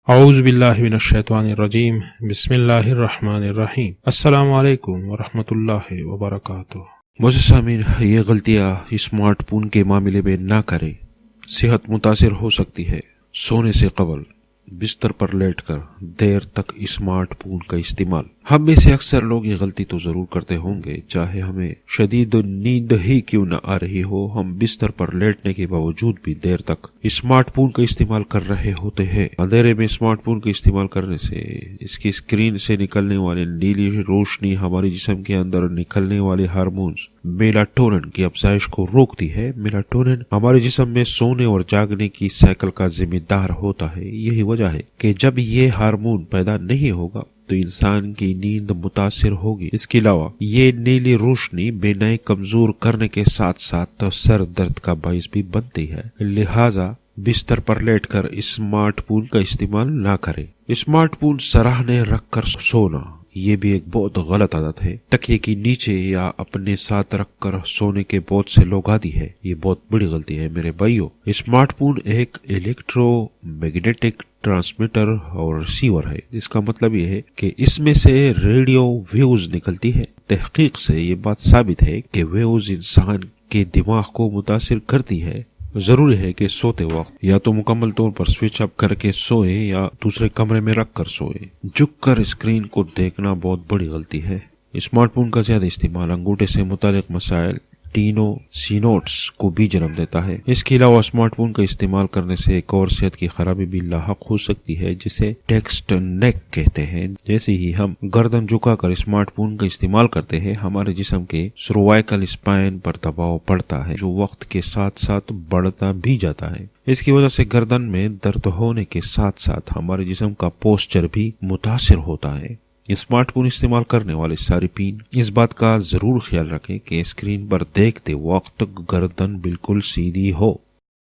اعوذ باللہ من الشیطان الرجیم بسم اللہ الرحمن الرحیم السلام علیکم ورحمۃ اللہ وبرکاتہ۔ معزز سامعین، یہ غلطیاں اسمارٹ فون کے معاملے میں نہ کریں، صحت متاثر ہو سکتی ہے۔ سونے سے قبل بستر پر لیٹ کر دیر تک اسمارٹ فون کا استعمال۔ ہم میں سے اکثر لوگ یہ غلطی تو ضرور کرتے ہوں گے، چاہے ہمیں شدید نیند ہی کیوں نہ آ رہی ہو، ہم بستر پر لیٹنے کے باوجود بھی دیر تک اسمارٹ فون کا استعمال کر رہے ہوتے ہیں۔ اندھیرے میں اسمارٹ فون کا استعمال کرنے سے اس کی اسکرین سے نکلنے والی نیلی روشنی ہمارے جسم کے اندر نکلنے والے ہارمونز میلاٹونن کی افزائش کو روکتی ہے۔ میلاٹونن ہمارے جسم میں سونے اور جاگنے کی سائیکل کا ذمہ دار ہوتا ہے۔ یہی وجہ ہے کہ جب یہ ہارمون پیدا نہیں ہوگا تو انسان کی نیند متاثر ہوگی۔ اس کے علاوہ یہ نیلی روشنی بینائی کمزور کرنے کے ساتھ ساتھ سر درد کا باعث بھی بنتی ہے، لہذا بستر پر لیٹ کر اسمارٹ فون کا استعمال نہ کریں۔ اسمارٹ فون سراہنے رکھ کر سونا یہ بھی ایک بہت غلط عادت ہے۔ تکیے کی نیچے یا اپنے ساتھ رکھ کر سونے کے بہت سے لوگ عادی ہے، یہ بہت بڑی غلطی ہے میرے بھائیوں۔ اسمارٹ فون ایک الیکٹرو میگنیٹک ٹرانسمیٹر اور ریسیور ہے، جس کا مطلب یہ ہے کہ اس میں سے ریڈیو ویوز نکلتی ہے۔ تحقیق سے یہ بات ثابت ہے کہ ویوز انسان کے دماغ کو متاثر کرتی ہے۔ ضروری ہے کہ سوتے وقت یا تو مکمل طور پر سوئچ اپ کر کے سوئے یا دوسرے کمرے میں رکھ کر سوئے۔ جھک کر اسکرین کو دیکھنا بہت بڑی غلطی ہے۔ اسمارٹ فون کا زیادہ استعمال انگوٹھے سے متعلق مسائل سینوٹس کو بھی جنم دیتا ہے۔ اس کے علاوہ اسمارٹ فون کا استعمال کرنے سے ایک اور صحت کی خرابی بھی لاحق ہو سکتی ہے، جسے ٹیکسٹ نیک کہتے ہیں۔ جیسے ہی ہم گردن جھکا کر اسمارٹ فون کا استعمال کرتے ہیں، ہمارے جسم کے سروائکل اسپائن پر دباؤ پڑتا ہے، جو وقت کے ساتھ ساتھ بڑھتا بھی جاتا ہے۔ اس کی وجہ سے گردن میں درد ہونے کے ساتھ ساتھ ہمارے جسم کا پوسچر بھی متاثر ہوتا ہے۔ اسمارٹ فون استعمال کرنے والے صارفین اس بات کا ضرور خیال رکھیں کہ اسکرین پر دیکھتے وقت گردن بالکل سیدھی ہو۔